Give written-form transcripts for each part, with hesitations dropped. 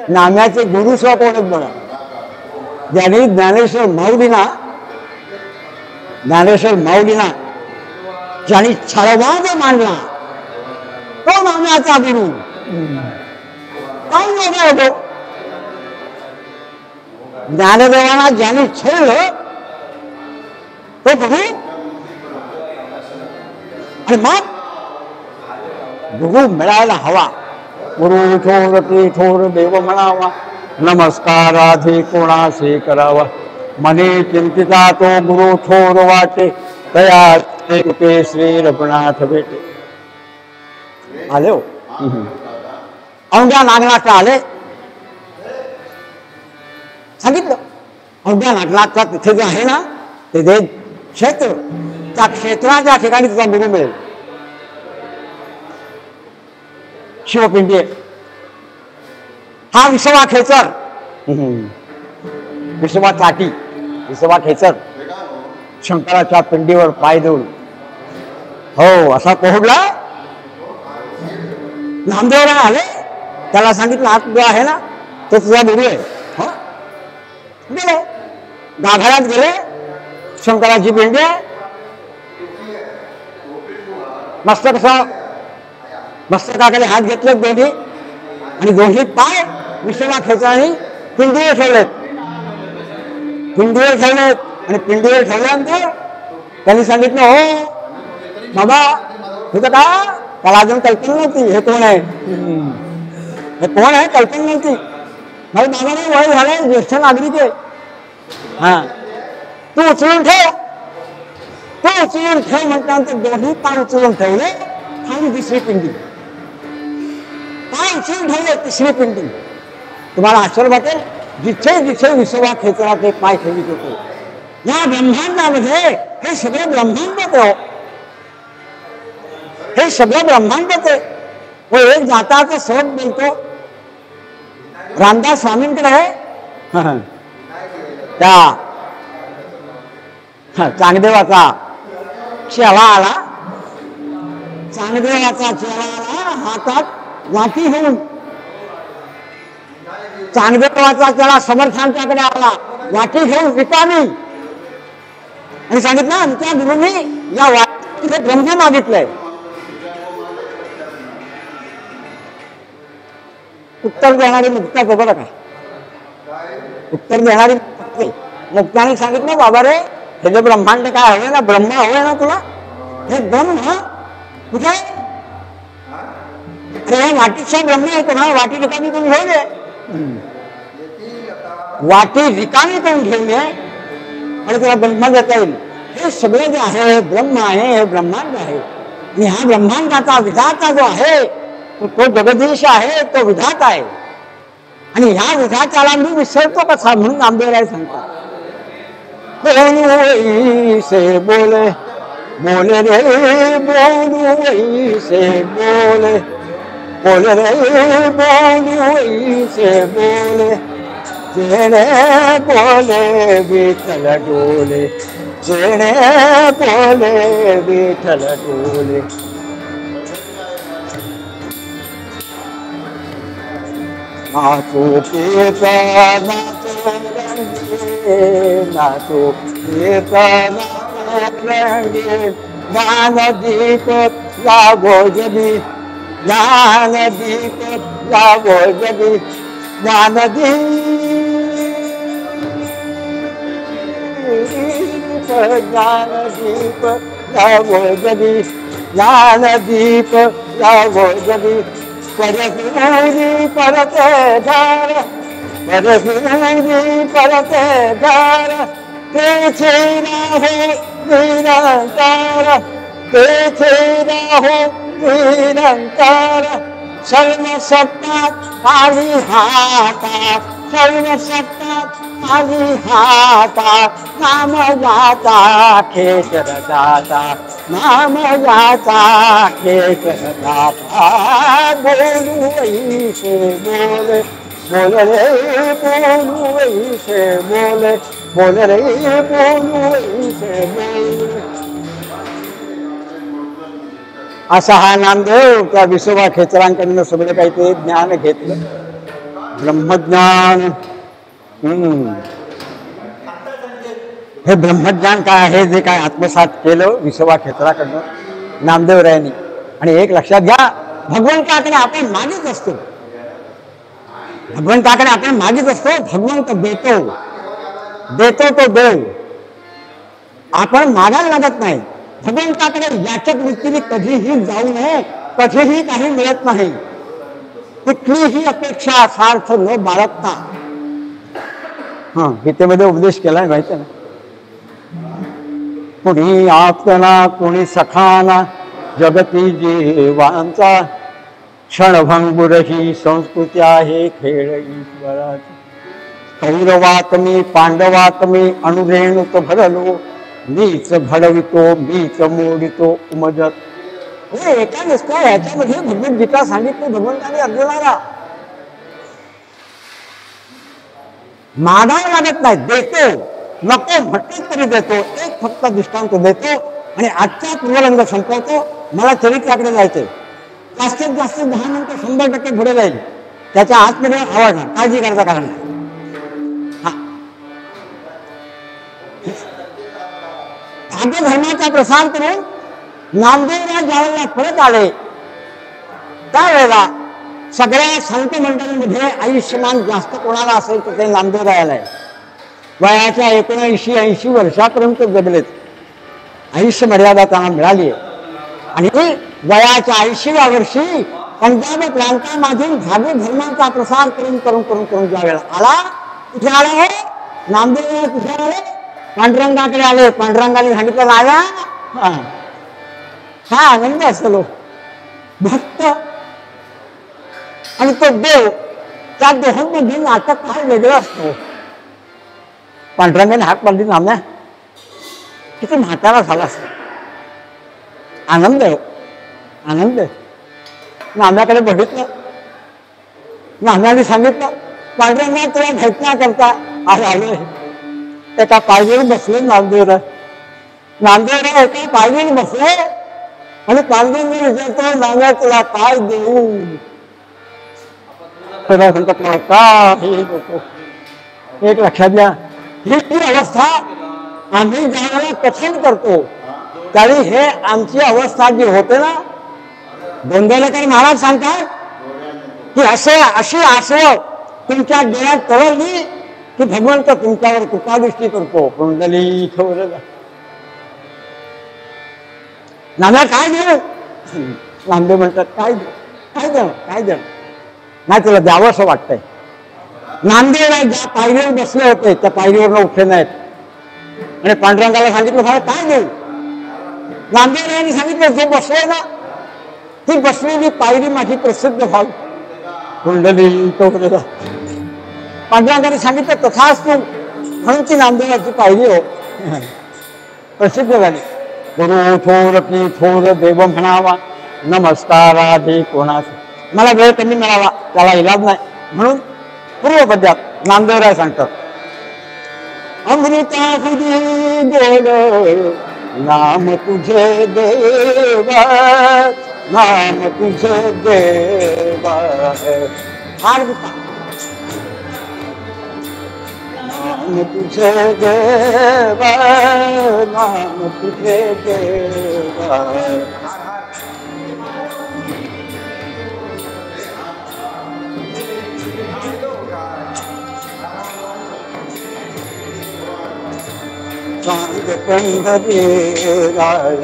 नाम्याचे गुरु सुद्धा कोण आहेत बघा. ज्यांनी ज्ञानेश्वर माऊलीना ज्यांनी छळवाद मांडला तो नाम्याचा गुरु. काय योगा होतो ज्ञानदेवांना ज्यांनी छळलं तो गुरु. आणि मग गुरु मिळायला हवा. गुरु थोर ते थोर देव म्हणावा, नमस्काराधी कोणाशी करावा. मने चिंतिता तो गुरु थोर वाटे, तया ते श्री रघुनाथ भेटे. आले हो औंध्या नागनाथला आले. सांगितलं औंध्या नागनाथला तिथे जे आहे ना ते दे क्षेत्र, त्या क्षेत्राच्या ठिकाणी तुझा गुरु मिळेल. शिवपिंडी हा विसवा खेचर, विसवा चाटी, विसवा खेचर शंकराच्या पिंडीवर पाय देऊन हो असा पोहडला. नामदेवराय आले, त्याला सांगितलं हा तुझा आहे ना तो तुझा गुरु आहे. गेले गाभाऱ्यात गेले, शंकराची पिंडी आहे. मस्तकाकडे हात घेतले दोन्ही आणि दोन्ही पाय विसवा खेचराने पिंडीवर ठेवलेत. आणि पिंडीवर ठेवल्यानंतर त्यांनी सांगितलं हो बाबा तुझं का, त्याला अजून कल्पना नव्हती हे कोण आहे, कल्पना नव्हती. माझ्या बाबाने वय झालंय, ज्येष्ठ नागरिक आहे. हा तू उचलून ठेव म्हटल्यानंतर दोन्ही पाय उचलून ठेवले आणि दुसरी पिंडी पाय उचलून ठेवले, तिसरी पिंडी. तुम्हाला आश्चर्य वाटेल, जिथे जिथे विसवा खेचराचे पाय ठेवित होते या ब्रह्मांडामध्ये हे सगळं ब्रह्मांडच आहे. हे सगळं ब्रह्मांडच आहे. व एक जाताचा सहज बोलतो रामदास स्वामींकडे आहे त्या चांगदेवाचा चेला आला. चांगदेवाचा चेला आला हातात वाटी घेऊन. चांगदेवाचा चेला समर्थांच्याकडे आला वाटी घेऊन रिकामी आणि सांगितलं आमच्या गुरुंनी या वाटीचे ब्रह्म मागितलंय. उत्तर देणारी मुक्ता बरं का, उत्तर देणारी मुक्ताने सांगितलं बाबा रे हे जे ब्रह्मांड काय हवे ना, ब्रह्म हवे ना तुला, हे ब्रह्म कुठे अरे वाटीचा ब्रह्म आहे. तुम्हाला वाटी रिकामी करून घेऊन ये, वाटी रिकामी करून घेऊन ये आणि तुला ब्रह्म देता येईल. हे सगळे जे आहे हे ब्रह्म आहे, हे ब्रह्मांड आहे. आणि हा ब्रह्मांडाचा विधाता जो आहे तो जगदीश आहे, तो विधाता आहे. आणि ह्या विधाताला मी विसरतो कसा म्हणून नामदेवराय सांगतात बोलू से बोले बोले रे बोलू से बोले बोले रे बोलू से बोले जेणे बोले विठ्ठल डोले जेणे बोले विठ्ठल डोले. नाचो पेता नाचो रंगे नाचो पेता नाचो रंगे ज्ञान दीप लागो जगी ज्ञान दीप लागो जगी ज्ञान दीप लागो जगी ज्ञान दीप लागो जगी. परफुरी परते धार परफुरी परते धार तेथे राहो निरंतर तेथे राहो निरंतर. सर्व सत्तात आली हातात सर्व सत्तात आली हातात नाम जाता खेचर जाता नाम जाता खेचर जाता. बोलू ऐसे बोले बोले रे बोलू ऐसे बोले बोले रे बोलू ऐसे बोले. असा हा नामदेव त्या विसोबा खेचरांकडनं सगळं काही ते ज्ञान घेतलं. ब्रह्मज्ञान. हे ब्रह्मज्ञान काय आहे, जे काय आत्मसात केलं विसवा क्षेत्राकडनं नामदेवरायांनी. आणि एक लक्षात घ्या, भगवंताकडे आपण मागीच असतो. भगवंताकडे आपण मागीच असतो. भगवंत देतो, देतो तो देव. आपण मागायला लागत नाही. भगवंताकडे याचक वृत्तीने कधीही जाऊ नये. कधीही काही मिळत नाही. कुठलीही अपेक्षा स्वार्थ न बाळगता. गीतेमध्ये उपदेश केलाय माहिती ना. कुणी आपला कुणी सखाना जगती जीवांचा क्षणभंगुर ही संस्कृती आहे खेळ ईश्वराची. कौरवात मी पांडवात मी अणुरेणूत भरलो मीच घडवितो मीच मोडितो उमजत. हे एका नुसत्या ह्याच्यामध्ये भगवद्गीता सांगितली भगवंताने अर्जुनाला. मागावं लागत नाही, देतो. नको म्हटलं तरी देतो. एक फक्त दृष्टांत देतो आणि आजच्या पूर्वरंग संपवतो. मला चरित्राकडे जायचंय. जास्तीत जास्त 10 मिनिटं 100% पुढे जाईल. त्याच्या आतमध्ये आवडणार, काळजी करायचं कारण नाही. भाग्य धर्माचा प्रसार करून नामदेवराय ज्यावेळेला परत आले त्यावेळेला सगळ्या संत मंडळींमध्ये आयुष्यमान जास्त कोणाला असेल तर ते नामदेवरायाला आहे. वयाच्या 79-80 वर्षापर्यंत जगलेत. आयुष्य मर्यादा त्यांना मिळाली आहे. आणि वयाच्या 80व्या वर्षी पंजाब प्रांतामधून भाग्य धर्माचा प्रसार करून करून करून करून ज्यावेळेला आला, कुठे आला हो नामदेवराय? कुठे आले? पांडुरंगाकडे आले. पांडुरंगाने सांगितलं लाव्या हा आनंद असलो भक्त आणि तो देव, त्या दोघांमध्ये नाटक काय वेगळं असतो. पांडुरंगाने हाक मारली, नाम्या किती म्हातारा झाला असतो. आनंद आहे, आनंद आहे. नाम्याकडे बघितलं. नाम्याने सांगितलं पांडुरंगा तुला भेटण्याकरता आज आलोय. एका पायरीवर बसले नामदेवराय. नामदेवराय एका पायरीवर बसले आणि पांडुरंग विचारतो नाम्या तुला काय देऊ? एक लक्षात घ्या, ही ती अवस्था आम्ही ज्यावेळेला कथन करतो त्यावेळी हे आमची अवस्था जी होते ना, गोंदवलेकर महाराज सांगतात की अशी आशय तुमच्या डोळ्यात तरळली की भगवंत तुमच्यावर कृपादृष्टी करतो. कुंडली नाम्या काय देऊ? नामदेव म्हणतात काय देऊ, काय देऊ, काय देऊ नाही तुला द्यावं असं वाटतंय. नामदेवराय ज्या पायरीवर बसले होते त्या पायरीवर उठले नाहीत आणि पांडुरंगाला सांगितलं मला काय देऊ? नामदेवरायांनी सांगितलं जो बसले ना ती बसलेली पायरी माझी प्रसिद्ध व्हावी. कुंडली पांडुरंगाने सांगितलं तथाच तू, म्हणून ती नामदेवाची पायरी हो प्रसिद्ध झाली. गुरु थोर की थोर देव म्हणावा नमस्कार आधी कोणास. मला वेळ कमी मिळावा त्याला इलाज नाही म्हणून पूर्व पद्यात नामदेवराय सांगतात अमृता तुझे गोड नाम तुझे देवा नाम तुझे देवा. नाम तुझे देवा नाम तुझे देवा. सांग पंढरी राय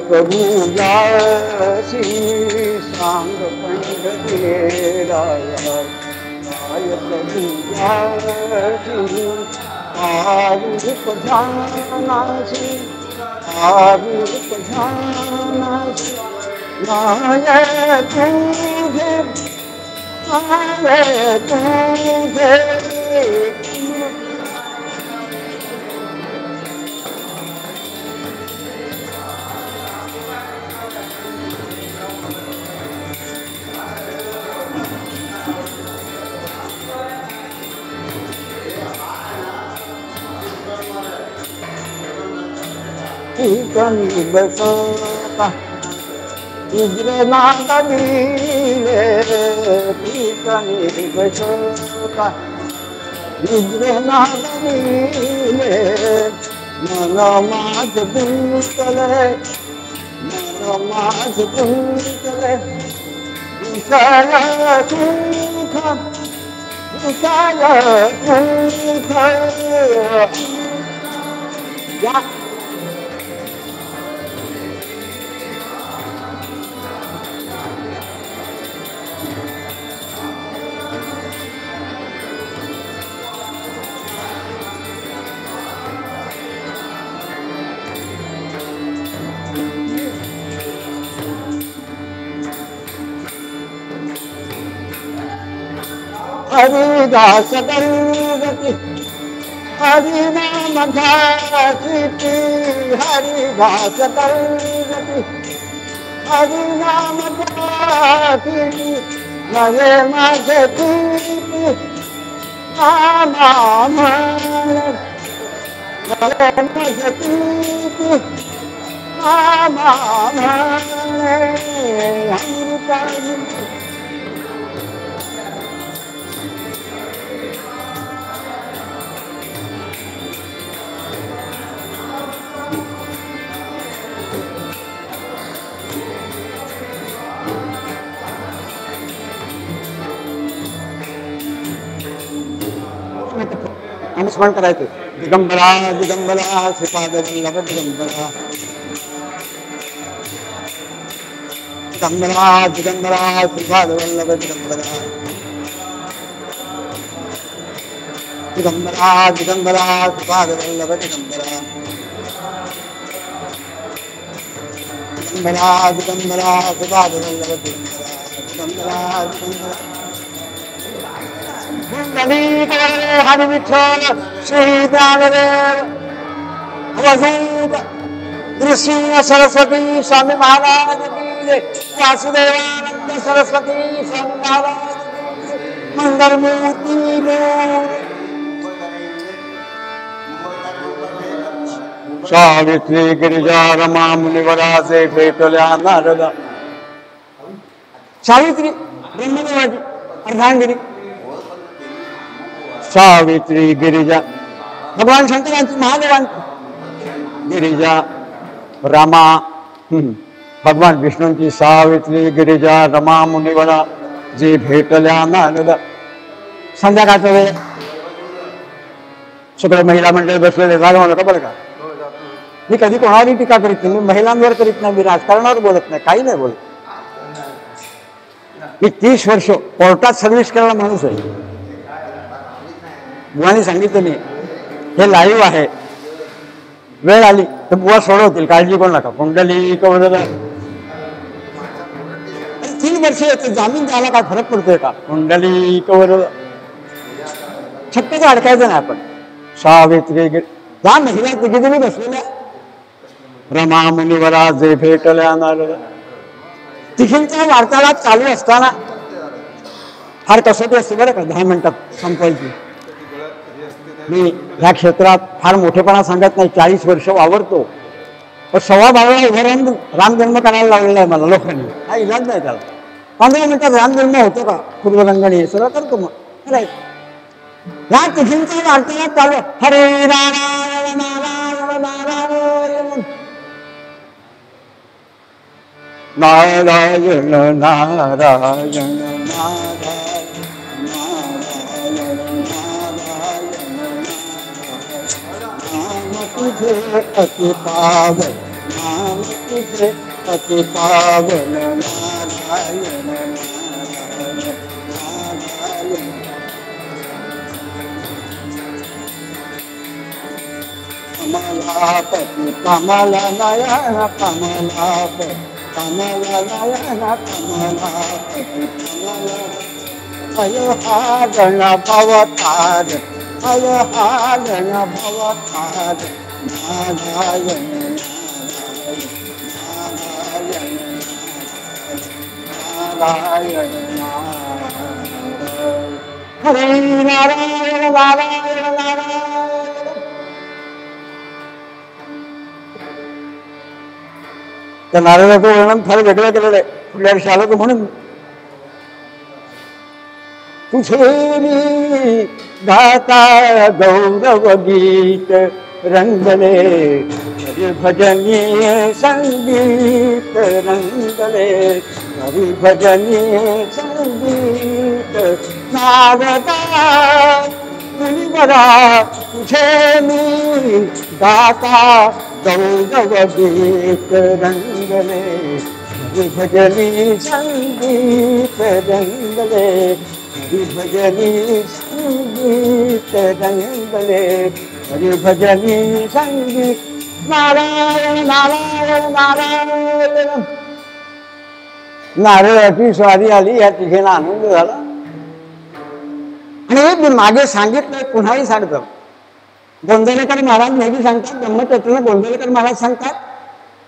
प्रभु जासी. सांग पंढरी राय प्रभु जासी. आरूप ध्यानासी आरूप ध्यानासी. माय तुझे माय तुझे बसता उग्र नागीले ठिकाणी बसता निद्रेना गमिले मन माझ गुंतले मन माझ गुंतले विषय सुख विषय सुख या हरिदास गति हरिनाम घाटी हरिदास गति हरिनाम घाटी नरे माझे पीती नाम नरे माझे पीती नाम अनुस्मरण करायचं दिगंबरा दिगंबरा श्रीपाद वल्लभ दिगंबरा दिगंबरा दिगंबरा श्रीपाद वल्लभ दिगंबरा दिगंबरा दिगंबरा श्रीपाद वल्लभ दिगंबरा दिगंबरा दिगंबरा श्रीपाद वल्लभ दिगंबरा दिगंबरा दिगंबरा हरि विठ्ठल श्री ज्ञानदेव अवधूत नृसिंह सरस्वती स्वामी महाराज की जय वासुदेवानंद सरस्वती स्वामी महाराज मंगल मूर्ति सावित्री गिरिजा रमा मुनिवरा से भेटल्या नारदा सावित्री ब्रह्मदेवाची अर्धांगिनी सावित्री गिरिजा भगवान शंकरांची महादेवांची गिरिजा रमा भगवान विष्णूंची सावित्री गिरिजा रमा मुनिवरा जे भेटल्या नारदा संध्याकाळचा वेळ सगळं महिला मंडळ बसलेले झालं म्हणलं का बरं का मी कधी कोणावरही टीका करीत नाही मी महिलांवर करीत नाही मी राजकारणावर बोलत नाही काही नाही बोलत मी 30 वर्ष कोर्टात सर्व्हिस करायला माणूस आहे बुवानी सांगितलं मी हे लाईव्ह आहे वेळ आली तर बुवा सोडवतील काळजी करू नका कुंडली कवडला 3 वर्ष येते जामीन द्यायला काय फरक पडतोय का कुंडली कवडला शक्यतो अडकायचं नाही आपण सावित्री या महिला तिघीजणी बसलेल्या रमा मुनिवरा जे भेटल्या नारदा तिघींचा वार्तालाप चालू असताना फार कसोटी असते बरं का 10 मिनिटात संपवायची मी ह्या क्षेत्रात फार मोठेपणा सांगत नाही 40 वर्ष वावरतो पण सव्वा भावाला उभं राहून रामजन्म करायला लावलेला आहे मला लोकांनी हा इलाज नाही त्याला 15 मिनिटात रामजन्म होतो का पूर्वरंगणी हे सगळं करतो मग ह्या तिघींचा वार्तालाप चालू हरे नारायण नारायण नारायण नारायण नारायण तुझे अति पावन नाम तुझे अति पावन नारायण नारायण नारायण कमलापति कमल नयन कमलापति कमल नयन कमलापति कमल अयहारण भवतार अयहारण भवतार नारायण नारायण नारायण नारायण हरे नारायण नारायण नारायण त्या नारायणाचं वर्णन फार वेगळं केलेलं आहे पुढल्या वर्षी आलं तर म्हणून तुझे मी गाता गौरव गीत रंगले हरिभजनी संगीत रंगले हरिभजनी संगीत नारदा मुनिवरा तुझे मी गाता गौरव गीत रंगले हरिभजनी संगीत रंगले हरिभजनी संगीत रंगले हरिभजनी संगीत नारायण नारायण नारायण. नारळाची स्वारी आली, या तिघेला आनंद झाला. आणि मी मागे सांगितलं, पुन्हाही सांगतो. गोंदवलेकर महाराज नेहमी सांगतात, ब्रह्मचर्याला गोंदवलेकर महाराज सांगतात,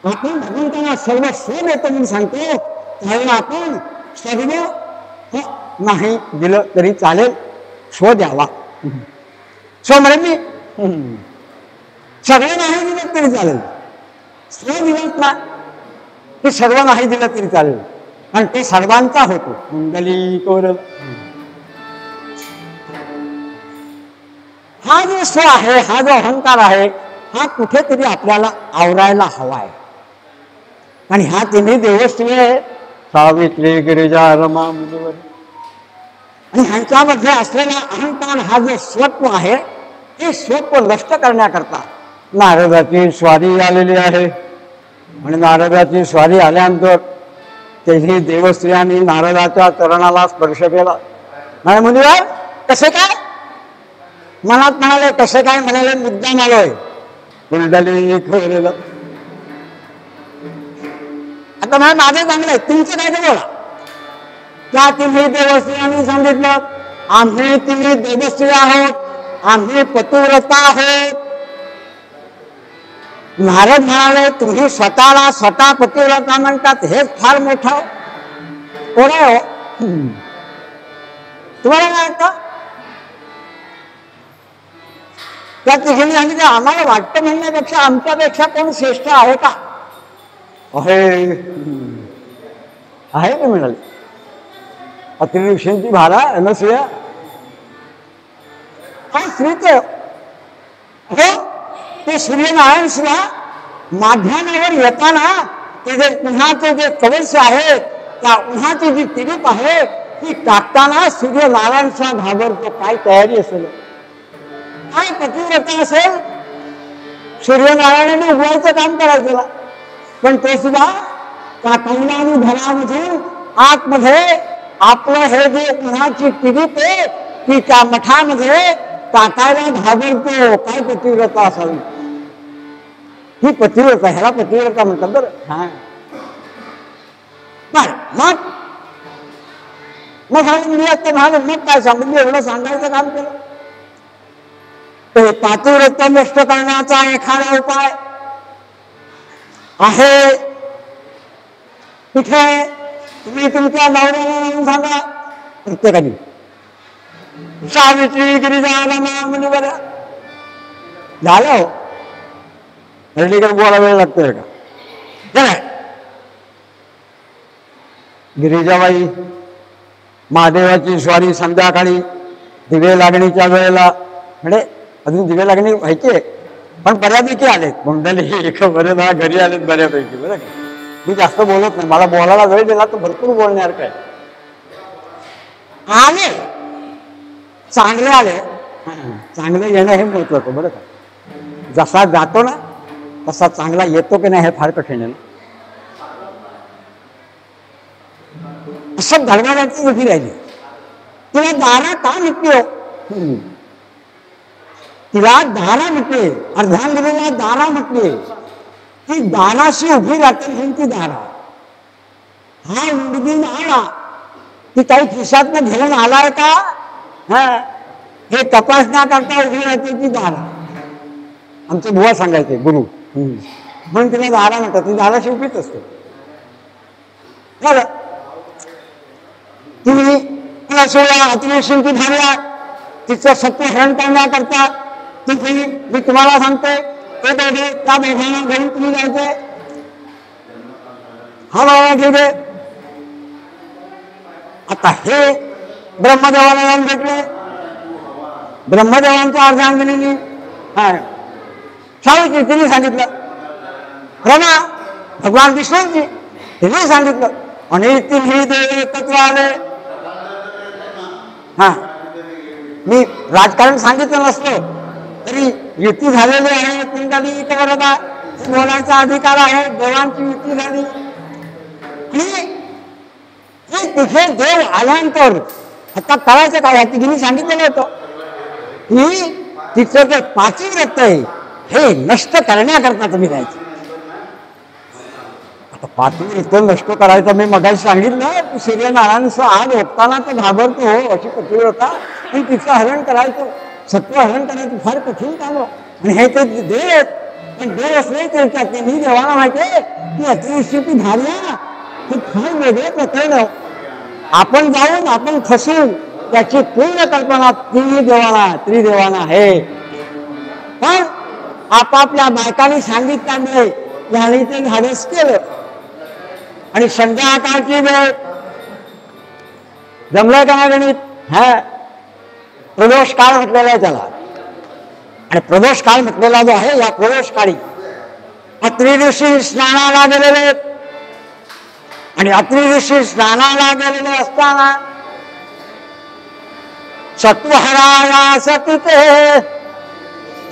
आपण भगवंताला सर्व स्व देतो म्हणून सांगतो, त्यावेळेला आपण सर्व नाही दिलं तरी चालेल, स्व द्यावा. स्व म्हणजे मी सगळं नाही दिलं तरी चालेल, स्व दिलं ना ते सर्व नाही दिलं तरी चालेल, आणि ते सर्वांचा होतो. मंडली कोरल हा जो स्व आहे, हा जो अहंकार आहे, हा कुठेतरी आपल्याला आवरायला हवा आहे. आणि हा तिन्ही देवस्थळी आहे, सावित्री गिरिजा रमा मुनिवर. आणि ह्यांच्यामध्ये असलेला अहंकार हा जो स्वत्व आहे, हे स्वत्व नष्ट करण्याकरता नारदाची स्वारी आलेली आहे. आणि नारदाची स्वारी आल्यानंतर तेही देवस्थियांनी नारदाच्या चरणाला स्पर्श केला. म्हणे मुनिवर कसे काय? मनात म्हणाले कसे काय? म्हणाले मुद्दाम आलोय. कुंडली खोरेलं. आता मला माझं चांगलं आहे, तुमचं काय ते बोला. त्या तिन्ही देवस्थियांनी सांगितलं, आम्ही तिन्ही देवस्थिय आहोत, आम्ही पतिव्रता आहोत. नारद म्हणाले तुम्ही स्वतःला स्वतः पतिव्रता म्हणतात, हेच फार मोठं कोण आहे हो? तुम्हाला काय वाटतं? त्या तिघींनी सांगितलं, आम्हाला वाटतं म्हणण्यापेक्षा आमच्यापेक्षा कोण श्रेष्ठ आहे का? आहे की म्हणाले. अत्री ऋषींची भारा अनसूया हा स्त्रीच हो. ते सूर्यनारायण सुद्धा माध्यानावर येताना ते जे उन्हाचे जे कवच आहे, त्या उन्हाची जी तिरीप आहे ती टाकताना सूर्यनारायण सुद्धा घाबरतो. काय तयारी असेल, काय पतिव्रता असेल. सूर्यनारायणाने उगवायचं काम करायचं, पण ते सुद्धा त्या कौलानी घरामध्ये आतमध्ये आपलं हे जे उन्हाची तिरीप आहे ती त्या मठामध्ये टाकायला घाबरतो. काय पतिव्रता असावी ही पतिव्रता, ह्याला पतिव्रता म्हणतात बरं. हा मग काय सांगून एवढं सांगायचं काम केलं. पातिव्रत्य नष्ट करण्याचा एखादा उपाय आहे कुठे? तुम्ही तुमच्या नवऱ्याला म्हणून सांगा. प्रत्येकाने सावित्री गिरिजा रमा मुनिवर झालं. हर्डीकर बोला वेळ लागतोय का? गिरिजाबाई महादेवाची स्वारी संध्याकाळी दिवे लागणीच्या वेळेला, म्हणजे अजून दिवे लागणी व्हायचे पण बऱ्यापैकी आलेत. कुंडली बरेच घरी आलेत बऱ्यापैकी. बरं का, मी जास्त बोलत नाही, मला बोलायला वेळ दिला तर भरपूर बोलणार. काय आले चांगले आले, चांगलं येणं हे महत्वाचं. बरं का, जसा जातो ना तसा चांगला येतो की नाही हे फार कठीण आहे. असं धर्माची उभी राहिली. तिला दारा का म्हटली हो? तिला दारा म्हटले, अर्धांगिनीला दारा म्हटले. ती दाराशी उभी राहते म्हणून ती दारा. हा उडबीन आला, ती काही खिशातनं घेऊन आलाय का हे तपासण्याकरता उभी राहते ती दारा. आमचे बुवा सांगायचे गुरु, म्हणून तिला दारा म्हणतात. ती दाराशी उभीच असते. बरं, तुम्ही अतिवृष्टींची भावना तिचं सत्य हरण करण्याकरता तुम्ही, मी तुम्हाला सांगतोय ते दोघे त्या दोघांना घेऊन तुम्ही जायचे. हा बाबा ठीक आहे. आता हे ब्रह्मदेवाला जाऊन भेटले. ब्रह्मदेवांच्या अर्धांगिनीने सावित्री तिने सांगितलं, रमा भगवान विष्णूंची तिने सांगितलं आणि तिन्ही देव एकत्र आले. मी राजकारण सांगितलं नसलं तरी युती झालेली आहे. पुंडलिक वरदा बोलायचा अधिकार आहे. देवांची युती झाली आणि तिथे देव आल्यानंतर आता करायचं काय तिने सांगितलेलं होतं की तिचं जे पातिव्रत्य आहे हे नष्ट करण्याकरता तुम्ही जायचं. आता पातिव्रत्य नष्ट करायचं मी मगाशी सांगितलं की सूर्यनारायणचं आग ओतताना तो घाबरतो अशी पतिव्रता आणि तिचं हरण करायचं, सत्व हरण करायचं फार कठीण काम. आणि हे ते देव आहेत, पण देव असले त्याच्यात त्यांनी देवाला माहिती आहे की अतिवृष्टी धारल्या हे फार वेगळे प्रकरण. आपण जाऊन आपण फसून त्याची पूर्ण कल्पना तिन्ही देवाला त्रिदेवाना आहे. पण आपापल्या बायकांनी सांगितल्यामुळे याने ते धाडस केलं आणि संध्याकाळची वेळ जमलं का गणित प्रदोष काळ म्हटलेला आहे त्याला. आणि प्रदोष काळ म्हटलेला जो आहे या प्रदोष काळी अत्रि ऋषी स्नानाला गेलेले आणि अत्रि ऋषी स्नानाला गेलेले असताना सत्वहराया सतीते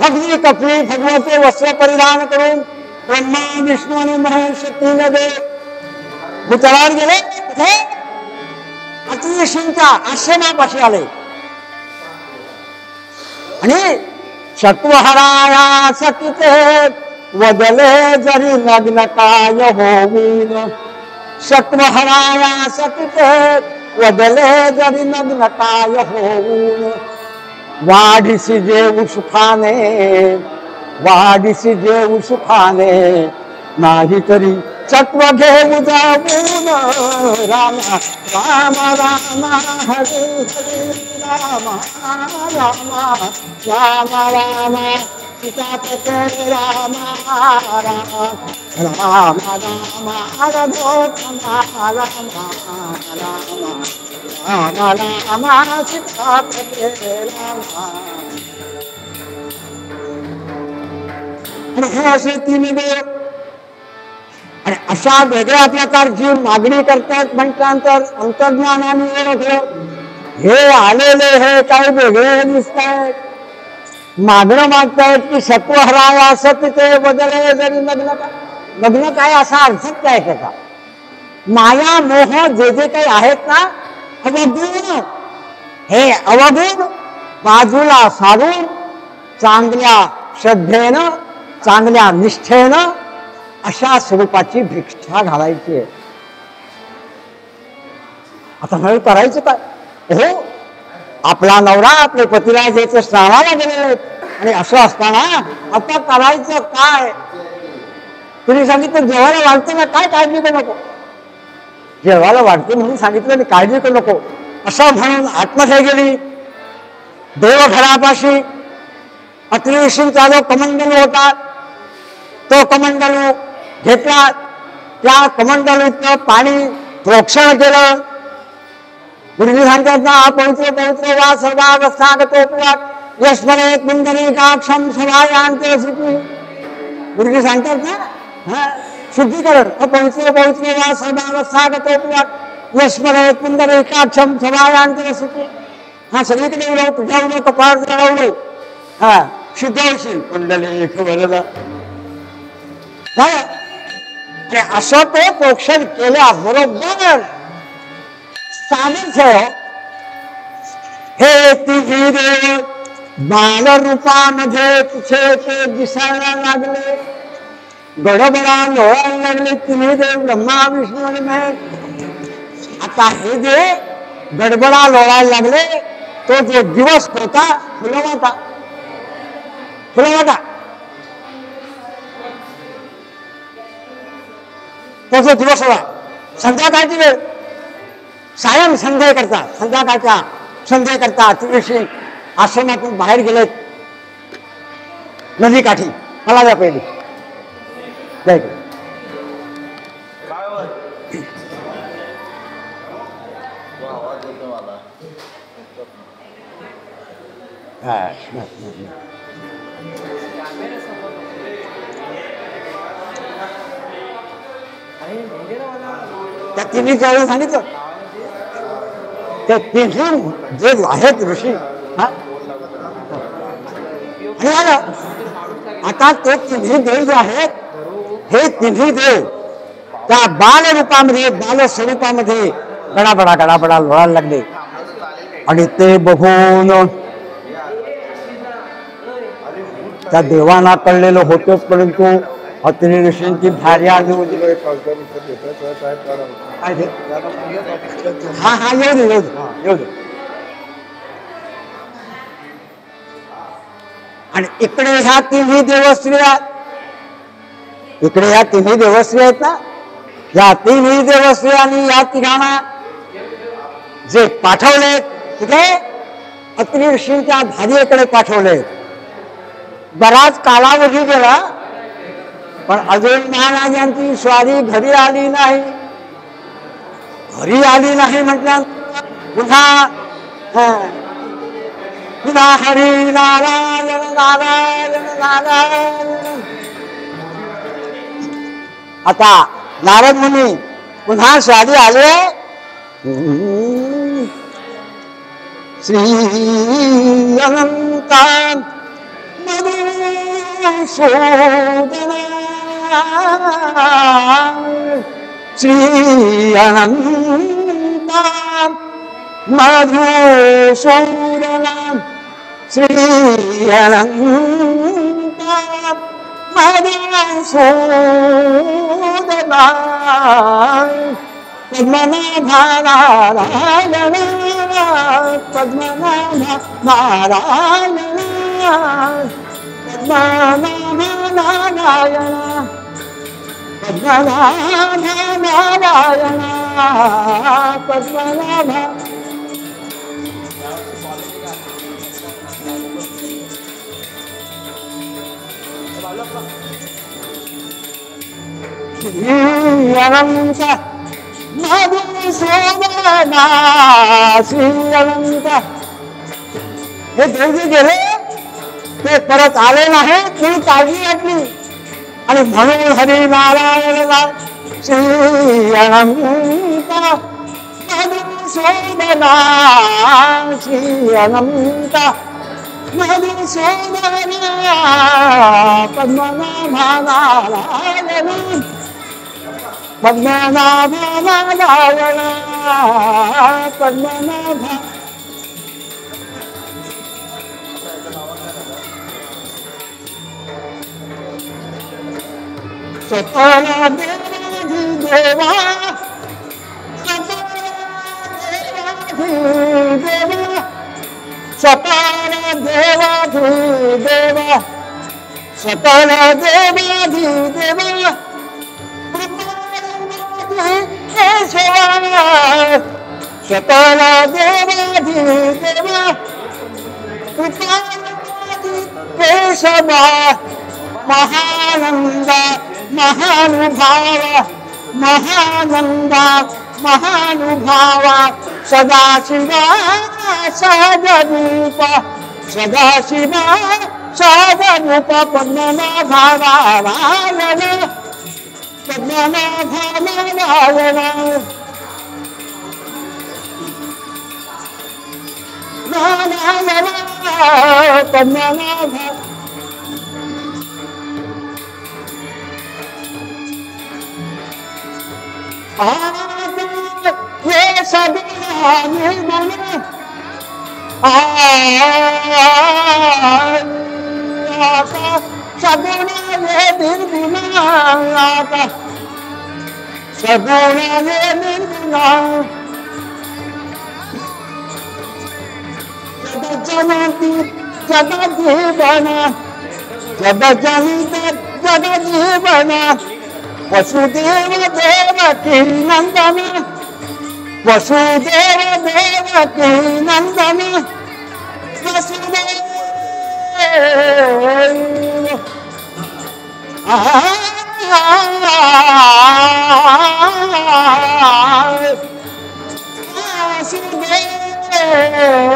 अग्नी कपी भगवते वस्त्र परिधान करून ब्रह्मा विष्णू आणि महेश तीन देव भूतलावर गेले. तिथे अत्रि ऋषींच्या आश्रमापाशी आले आणि सत्वहराया सतीते वदले जरी नग्न काय होऊन. सत्वहराया सतीते वदले जरी नग्न काय होऊन. वाढीसी जेऊ सुखाने वाढीसी जेऊ सुखाने नाही तरी चत्व घेऊ जाऊन. राम राम राम हरे हरे राम राम राम राम सीतापते राम राम राम राम हरधोत्तमा राम राम राम सीतापते राम. आणि हे असे तीन देव आणि अशा वेगळ्या प्रकारची मागणी करतात म्हटल्यानंतर अंतर्ज्ञानाने ओळखलं हे आलेले हे काही वेगळे दिसत आहेत. मागणं मागतायत की सत्वहराया सतीते बदले जरी लग्न लग्न काय असा अर्थच काय त्याचा. माया मोह जे जे काही आहेत ना अवगुण हे अवगुण बाजूला सारून चांगल्या श्रद्धेनं चांगल्या निष्ठेनं अशा स्वरूपाची भिक्षा घालायची आहे. आता हे करायचं काय. हो आपला नवरा आपले पतिराज याचं स्नानाला गेलेले आहेत आणि असं असताना आता करायचं काय. तुम्ही सांगितलं जेवायला वाढतं ना काय काळजी करू नको. जेवायला वाढते म्हणून सांगितलं काळजी करू नको असं म्हणून आत्महत्या गेली. देवघरापाशी अत्रि ऋषींचा जो कमंडलू होता तो कमंडलू घेतला. त्या कमंडलूचं पाणी प्रोक्षण केलं. गुरुजी सांगतात ना पवित्र पवित्र वा सर्वागतो यस्मरे पुंडरीकाक्षम सभायांते सुखी. गुरुजी सांगतात ना शुद्धीकरण पवित्र पवित्र वा सर्वागतो यस्मरे पुंडरीकाक्षम सभायांते सुखी. सगळीकडे उडव तुझ्या उडव कपाळ उडव शुद्ध होशील पुंडलिक वरदा. असं ते प्रोक्षण केल्याबरोबर सामर्थ्य हे तिन्ही देव बालरूपामध्ये तिथे ते दिसायला लागले. गडबडा लोळायला लागले तिन्ही देव ब्रह्मा विष्णू आणि महेश. आता हे जे गडबडा लोळायला लागले तो जो दिवस होता फुलवाता फुलवाता तो जो दिवस होता संध्याकाळची वेळ सायं संध्या करता संध्याकाळच्या संध्या करता तुळशी आश्रमातून बाहेर गेलेत नदीकाठी. मला द्या पहिली जय गुरु. आवाज येतो मला. त्या तिन्ही त्यावेळेला सांगितलं त्या तिन्ही जे आहेत ऋषी आता ते तिन्ही देव जे आहेत हे तिन्ही देव त्या बाल रूपामध्ये बाल स्वरूपामध्ये गडाबडा गडाबडा लोळायला लागले आणि ते बघून त्या देवांना कळलेलं होतच परंतु अत्रि ऋषींची भार्या आली होती हा हा येऊ दे येऊ दे येऊ दे आणि इकडे ह्या तिन्ही देवस्त्रिया इकडे ह्या तिन्ही देवस्त्री आहेत ना या तिन्ही देवस्त्रियांनी या तिघांना जे पाठवले तिथे अत्रि ऋषींच्या भार्येकडे पाठवले बराच कालावधी गेला पण अजून महाराजांची स्वारी घरी आली नाही म्हटलं पुन्हा पुन्हा हरी नारायण नारायण नारायण आता नारद मुनी पुन्हा स्वारी आले श्री अनंता श्री अनंत मधुसूदन श्री अनंत मधुसूदन पद्मनाभा नारायण पद्मनाभा नारायण पद्मनाभा नारायण पद्मनाभा नारायण पद्मनाभा अनंत मधुसूदन श्री अनंत हे देवजी गेले ते परत आले नाही ती काळजी वाटली आणि म्हणून हरी नारायण श्री अनंत मधुसूदन श्री अनंत मधुसूदन पद्मनाभा नारायण पद्मनाभा नारायण पद्मनाभा सकल देवा सकल देवाधिदेवा सकल देवाधिदेवा सकल देवाधिदेवा केशवा महानंद महानुभाव महानंद महानुभाव सदाशिवा सदरूप सदाशिवा सदरूप पद्मनाभा नारायण पद्मनाभा नारायण नारायण पद्मनाभा ये सगुना निर्गुण सगुना ये निर्गुण सगुना ये निर्गुण जगजनती जगजीवन जगजनित जगजीवन वसुदेव देवकी नंदन वसुदेव देवकी नंदन वसुदेव वसुदेव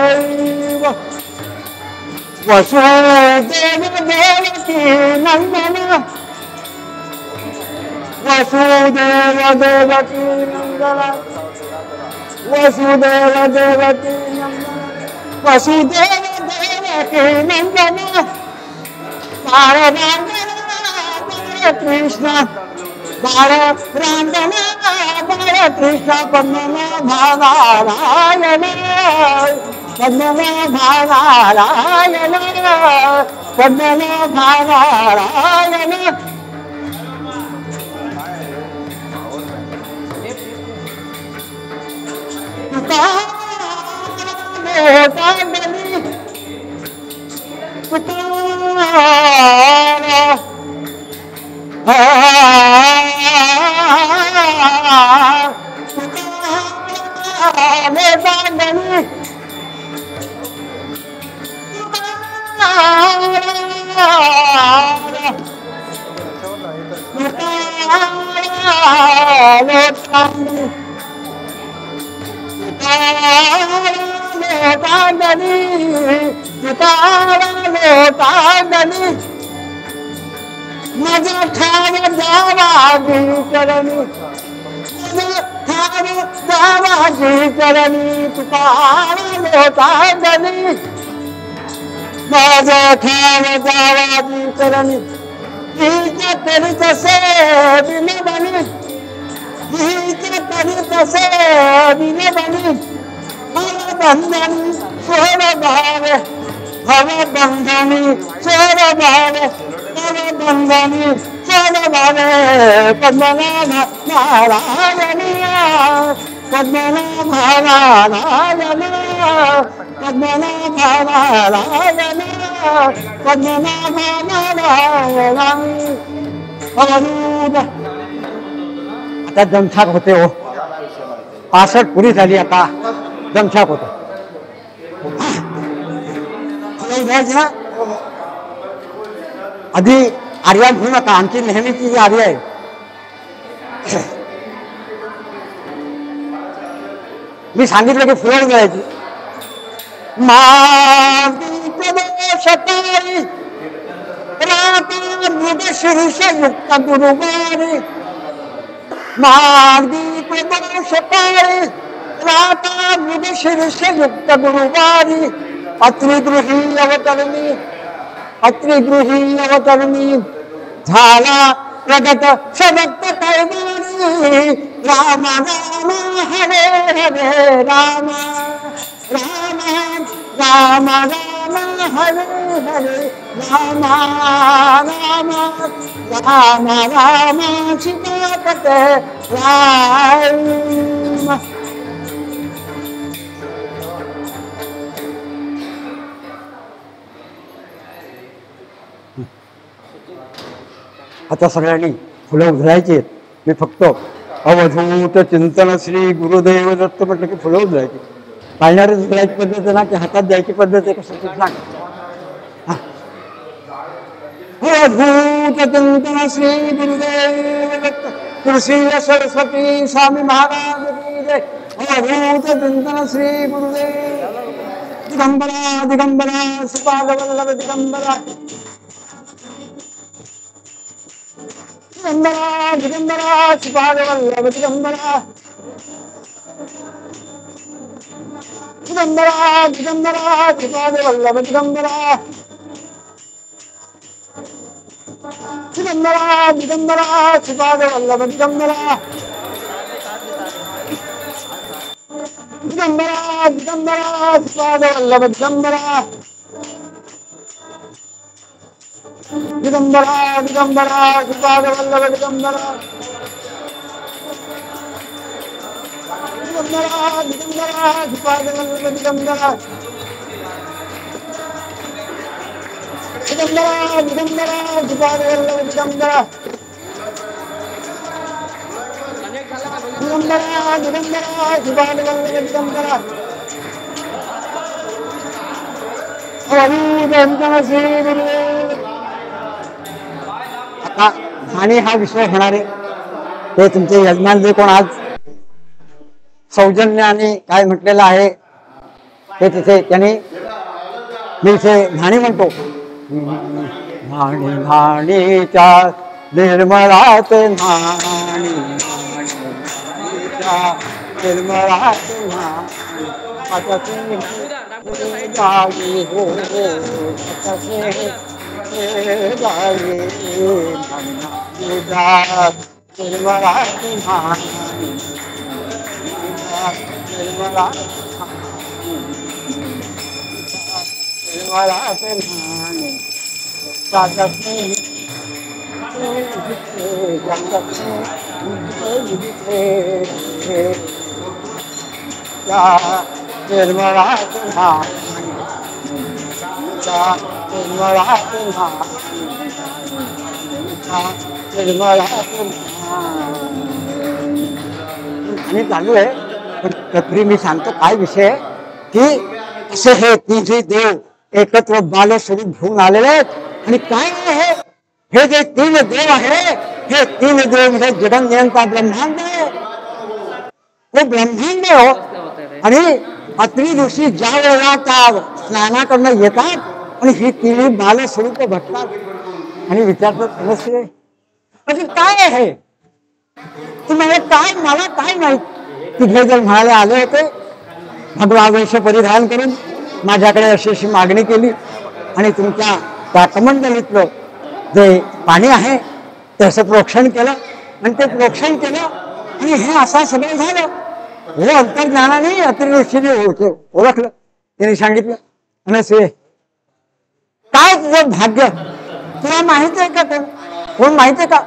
वसुदेव देवकी नंदन वसुदेव देवकी नंदन वसुदेव देवकी नंदन वसुदेव देवकी नंदन बाळ कृष्ण बाळ रांगण बाळ कृष्ण पद्मनाभारायण पद्मनाभारायण पद्मनाभारायण मजा ठाव जावाजी करणी ठाव जावाजी करणी तुकारा लोटांगणी माझा ठाव जावाजी करणी हीच तरी तसे बिन बनी हीच तरी तसे बिन बनी हर बंधनी सोड भावे हर बंधनी सोड भावे बंधनी सोड भावे पद्मनाभ नारायण पद्मनाभ नारायण पद्मनाभ नारायण पद्मनाभ नारायण आता दमछाक होते हो 65 पुरी झाली आता दमछाक होतो आधी आर्या घेऊ नका आमची नेहमीची जी आर्या आहे मी सांगितलं की फुलं जायची शतारी मृग शीर्ष युक्त गुरुवारी मार्गी शतारी राता मृग शीर्ष युक्त गुरुवारी अत्रिगृही अवतरणी झाला प्रगत सदक्त कैवारी राम राम हरे हरे राम राम राम राम हरे हरे राम राम राम राम सीतापते राम आता सगळ्यांनी फुलं उधळायची मी फक्त अवधूत चिंतन श्री गुरुदेव दत्त म्हटलं की फुलं उधळायची पाळणारे उधळायची पद्धत ना की हातात द्यायची पद्धत आहे कसं सांग अवधूत चिंतन श्री गुरुदेव दत्त कृषी सरस्वती स्वामी महाराज की जय अवधूत चिंतन श्री गुरुदेव दिगंबरा दिगंबरा सुपाद वल्लभ दिगंबरा दिगंबरा दिगंबरा सुपाद वल्लभ दिगंबरा दिगंबरा दिगंबरा सुपाद वल्लभ दिगंबरा दिगंबरा दिगंबरा सुपाद वल्लभ दिगंबरा दिगंबरा दिगंबरा सुपाद वल्लभ दिगंबरा दिगंबरा दिगंबरा सुपाद वल्लभ दिगंबरा दिगंबरा दिगंबरा सुपाद वल्लभ दिगंबरा दिगंबरा दिगंबरा सुपाद वल्लभ दिगंबरा दिगंबरा दिगंबरा सुपाद वल्लभ दिगंबरा आता आणि हा विषय होणार आहे ते तुमचे यजमान जे कोण आज सौजन्याने काय म्हटलेलं आहे ते तिथे त्यांनी मी इथे न्हाणी म्हणतो, न्हाणी न्हाणीच्या निर्मळात न्हाणी, निर्मळात न्हाणी, आताचे जागी हो, आताचे जागी निर्मळात न्हाणी, निर्मळात निर्मळात न्हाणी, निर्मळात आणि चालू आहे. पण तरी मी सांगतो काय विषय की असे हे तिन्ही देव एकत्र बाल स्वरूप घेऊन आलेले आहेत. आणि काय आहे हे जे तीन देव आहे, हे तीन देव म्हणजे जगन्नियंता ब्रह्मांड आहे. हे ब्रह्मांड हो. आणि अत्रि ऋषी ज्या वेळेला त्या स्नानाकडनं येतात आणि ही तिन्ही बाल स्वरूप भटतात आणि विचारतात समजते म्हणजे काय आहे तुम्हाला, काय मला काय माहित. तिथे जर म्हणाले आले होते भगवा वेश परिधान करून माझ्याकडे अशी अशी मागणी केली आणि तुमच्या त्या कमंडलीतलं जे पाणी आहे त्याचं प्रोक्षण केलं आणि ते प्रोक्षण केलं आणि हे असं सगळं झालं. हो अंतर्ज्ञानाने अत्रि ऋषीने ओळखलं, त्यांनी सांगितलं अनसुये काय तुझं भाग्य, तुला माहित आहे का कोण माहित आहे का,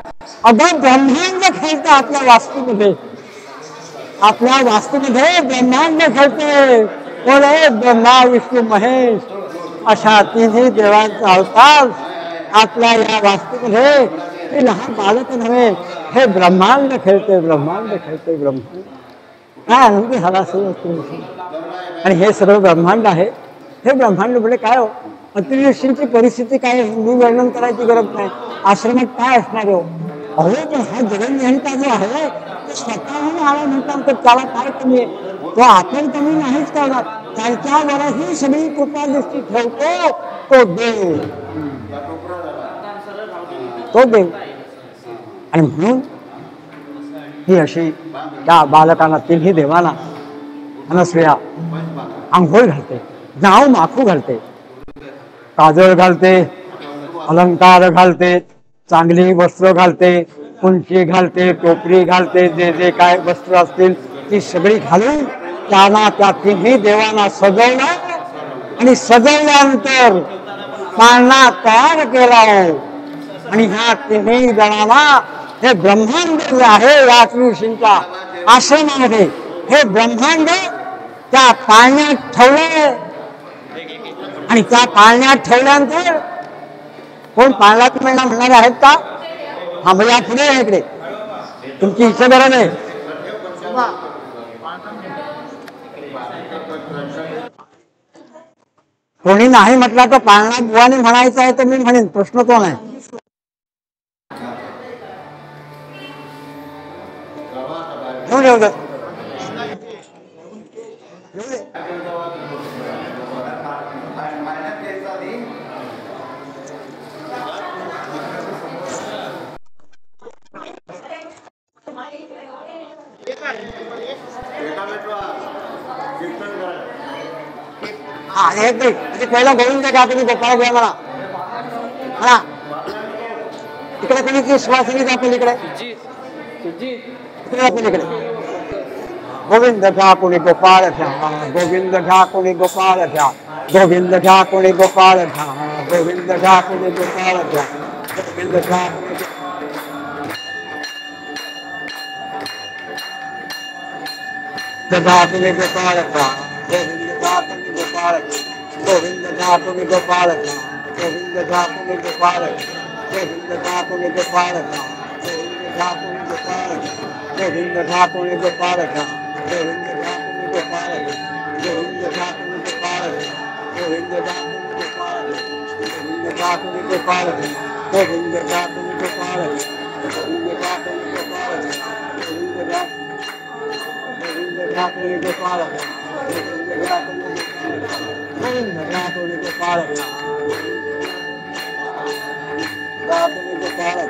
अगं ब्रह्मांड खेळतं आपल्या वास्तूमध्ये, आपल्या वास्तूमध्ये ब्रह्मांड खेळते. कोण आहे, ब्रह्मा विष्णू महेश अशा तिन्ही देवांचा अवतार आपल्या या वास्तूमध्ये. हे लहान बालक नव्हे, हे ब्रह्मांड खेळते, ब्रह्मांड खेळते, ब्रह्मांड. काय आनंद झाला असेल. आणि हे सगळं ब्रह्मांड आहे. हे ब्रह्मांड म्हणजे काय हो, अत्रि ऋषींची परिस्थिती काय मी वर्णन करायची गरज नाही. आश्रमात काय असणार हो. अहो पण हा जगन्नियंता जो आहे तो स्वतःहून आला म्हणतात तर त्याला काय कमी आहे. तो आपण कमी नाहीच करणार, त्यांच्यावरही सगळी कृपा दृष्टी ठेवतो तो देव, तो देव. आणि म्हणून ही अशी त्या बालकांना तिन्ही देवांना अनसुया आंघोळ घालते, नाव माखू घालते, काजळ घालते, अलंकार घालते, चांगली वस्त्र घालते, उंची घालते, टोपरी घालते, जे जे काय वस्त्र असतील ती सगळी घालून त्यांना त्या तिन्ही देवांना सजवलं. आणि सजवल्यानंतर पाळणा तयार केला. आणि ह्या तिन्ही जणांना हे ब्रह्मांड जे आहे या अत्रि ऋषींच्या आश्रमामध्ये हे ब्रह्मांड त्या पाळण्यात ठेवले. आणि त्या पाळण्यात ठेवल्यानंतर कोण पाळण्यात मिळणार म्हणणारे आहेत का, हा म्हणजे पुढे इकडे तुमची इच्छा बरं नाही. कोणी नाही म्हटलं तर पाळणा बुवाने म्हणायचं आहे तर मी म्हणेन, प्रश्न तो नाही. पहिला गोविंद घ्या तुम्ही, गोपाळ घ्या मला म्हणा. इकडे कोणी ती सुवासिनी द्या पलीकडे, इकडे पलीकडे. गोविंद घ्या कोणी गोपाळ घ्या, गोविंद घ्या कोणी गोपाळ घ्या, गोविंद घ्या कोणी गोपाळ घ्या, गोविंद घ्या कोणी गोपाळ घ्या, गोविंद घ्या कोणी गोपाळ घ्या, गोविंद घ्या कोणी गोपाळ घ्या, गोविंद घ्या कोणी गोपाळ घ्या, गोविंद घ्या कोणी गोपाळ घ्या, गोविंद घ्या कोणी गोपाळ घ्या, गोविंद घ्या कोणी गोपाळ घ्या, गोविंद घ्या कोणी गोपाळ घ्या, गोविंद घ्या कोणी गोपाळ घ्या, गोविंद घ्या कोणी गोपाळ घ्या, गोविंद घ्या कोणी गोपाळ घ्या, गोविंद घ्या कोणी गोपाळ घ्या, गोविंद घ्या कोणी गोपाळ घ्या, गोविंद घ्या गोविंद घ्या कोणी गोपाळ घ्या, गोविंद घ्या कोणी गोपाळ घ्या. तुझे गोपाल तुझे Gopal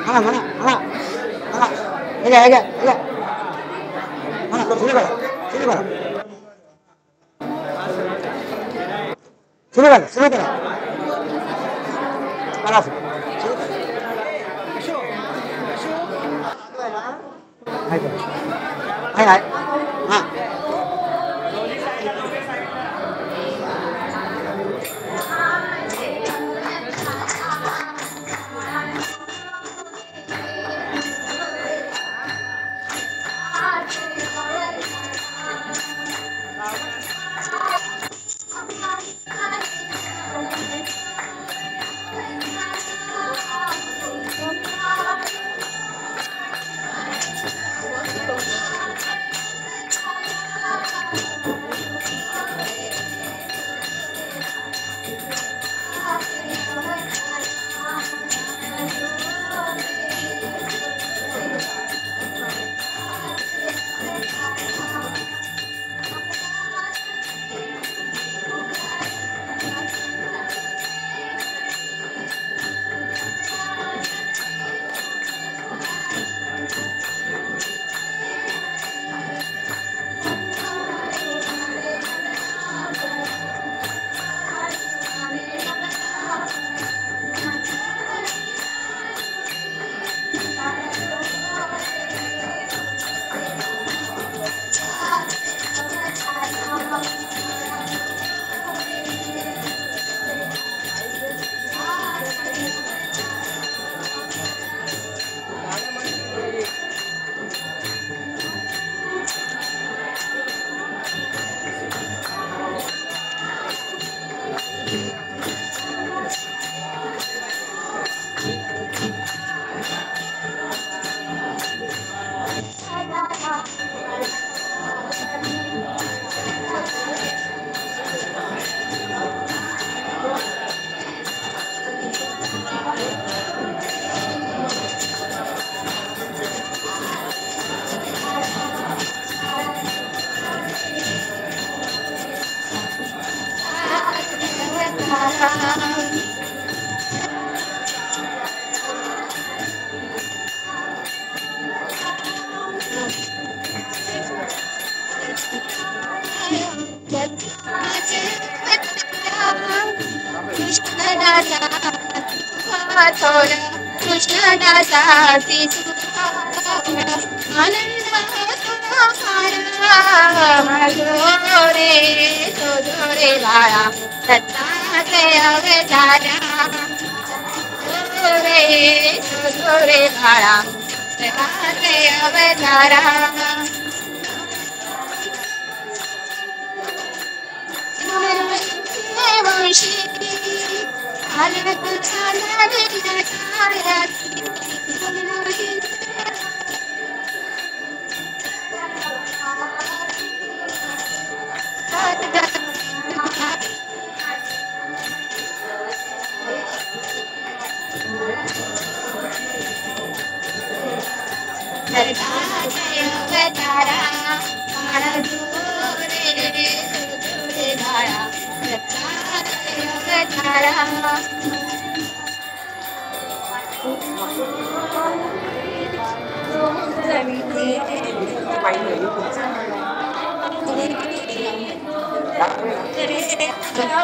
mana mana mana mana aja mana sini bang mana hai hai ha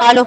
Halo.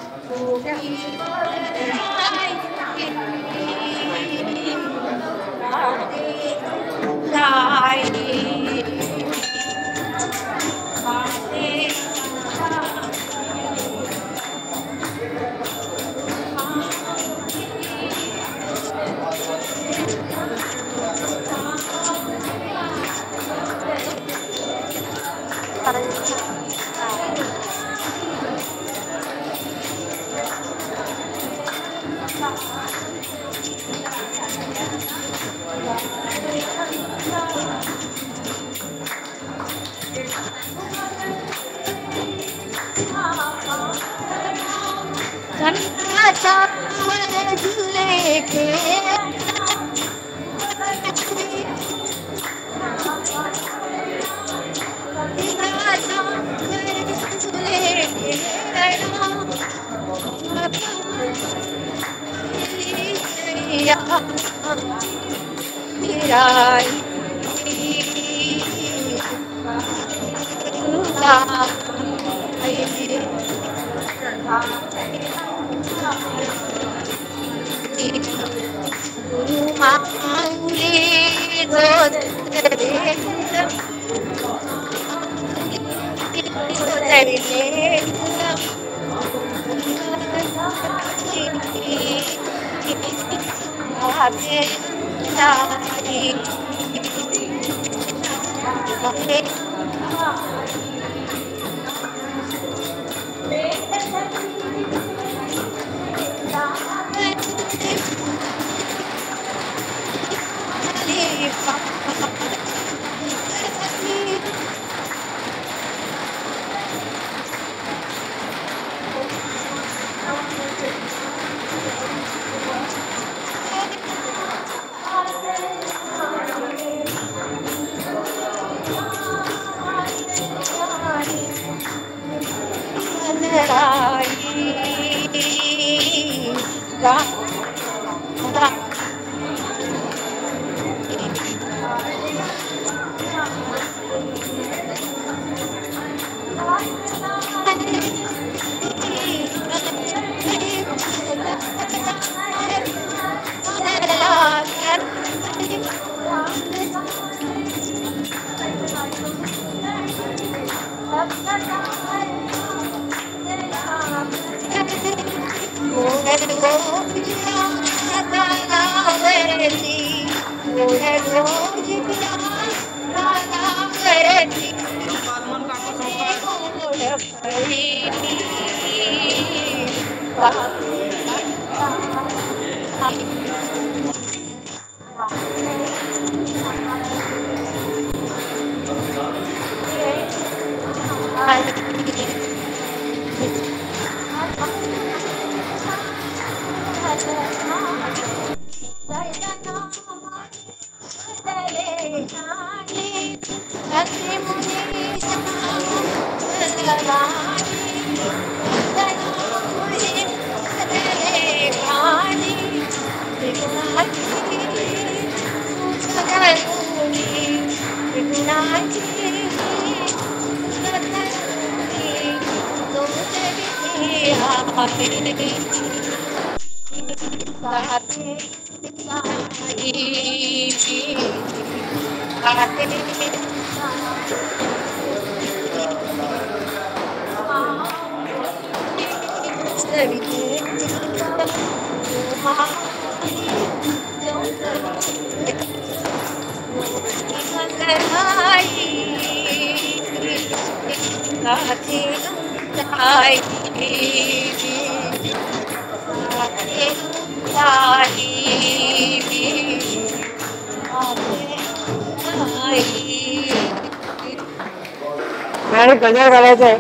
आणि गजर घालायचंय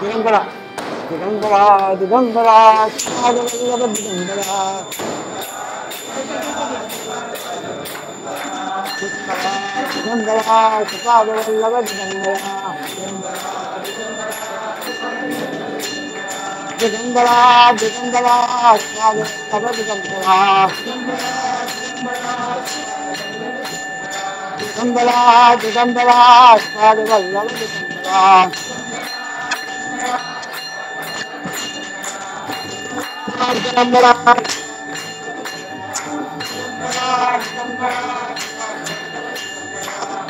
दिगंबरा दिगंबरा दिगंबरा दिगंबरा दिगंबरा दिगंबरा दिगंबरा दिगंबरा दिगंबरा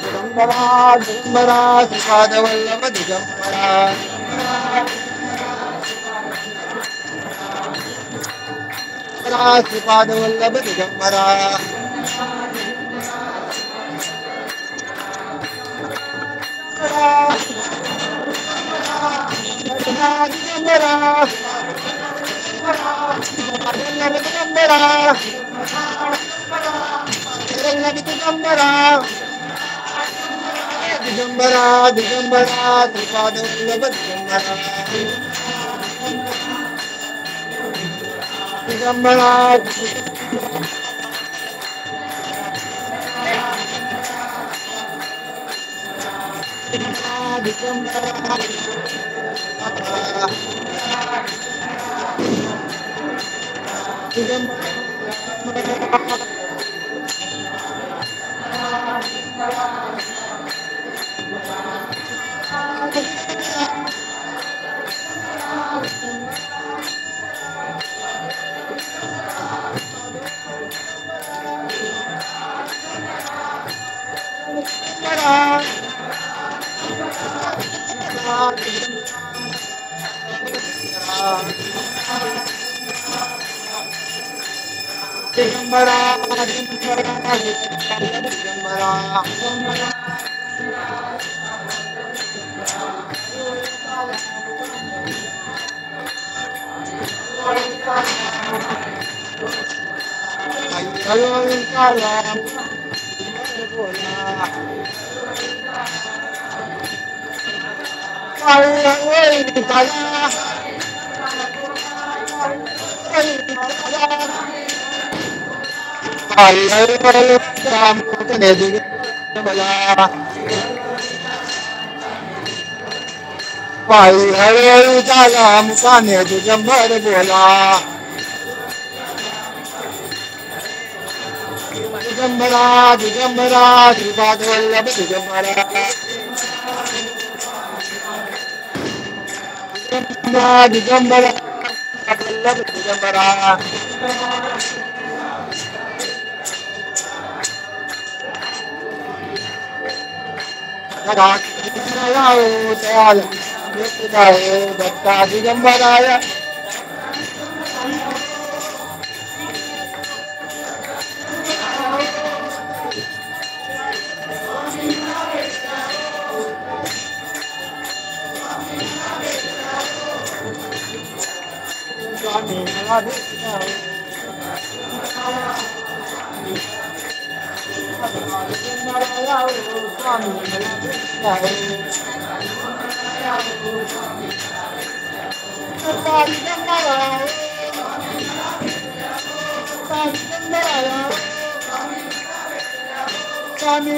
दिगंबरा दिगंबरा श्रीपादवल्लभ दिगंबरा श्रीपादवल्लभ दिगंबरा दिगंबरा दिगंबरा श्रीपादवल्लभ दिगंबरा दिगंबरा दिगंबरा भाई हरे उजाला मुकाने दिगंबर बोला दिगंबरा दिगंबरा श्रीपादवल्लभ दिगंबरा दिगंबरा वल्लभ दिगंबरा दत्ता दिगंबराय दत्ता दिगंबराया स्वामी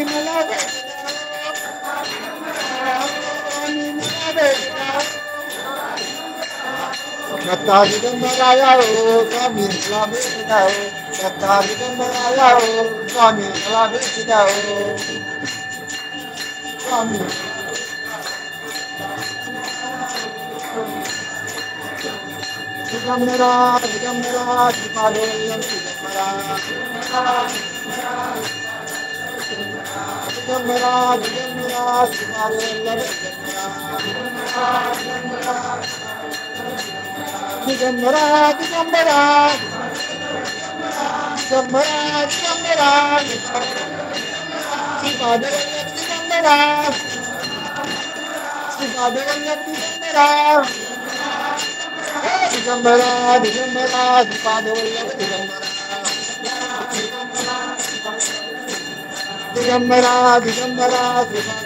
मला भेटदाओ दत्ता दिगंबराया स्वामी मला भेटदाओ स्वामी दिगंबरा दिगंबरा श्रीपादवल्लभ दिगंबरा दिगंबरा दिगंबरा श्रीपादवल्लभ दिगंबरा दिगंबरा दिगंबरा दिगंबरा श्रीपादवल्लभ दिगंबरा श्रीपादवल्लभ दिगंबरा दिगंबरा दिगंबरा श्रीपादवल्लभ दिगंबरा दिगंबरा श्रीपादवल्लभ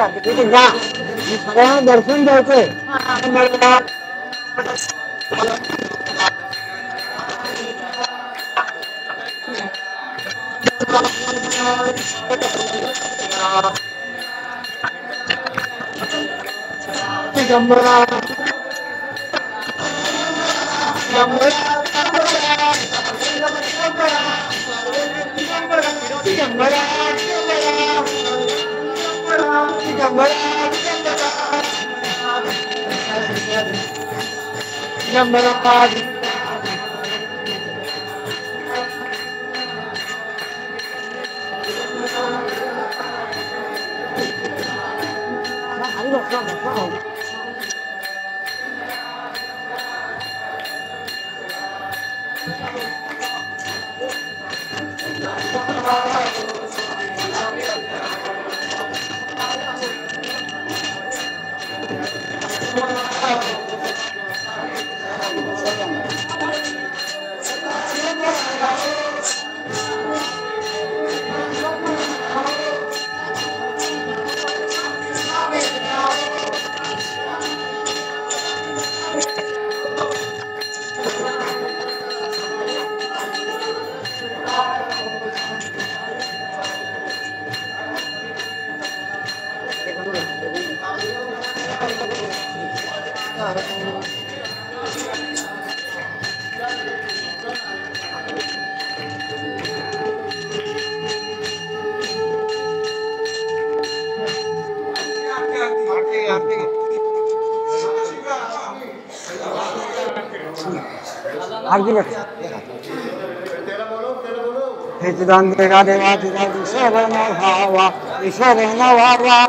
तिथे जा सगळ्यांना दर्शन द्यायचंय. दिगंबरा दिगंबरा आरती कर. हे चिदांतरा देवा चिदा ईश्वर भावा ईश्वर भावा.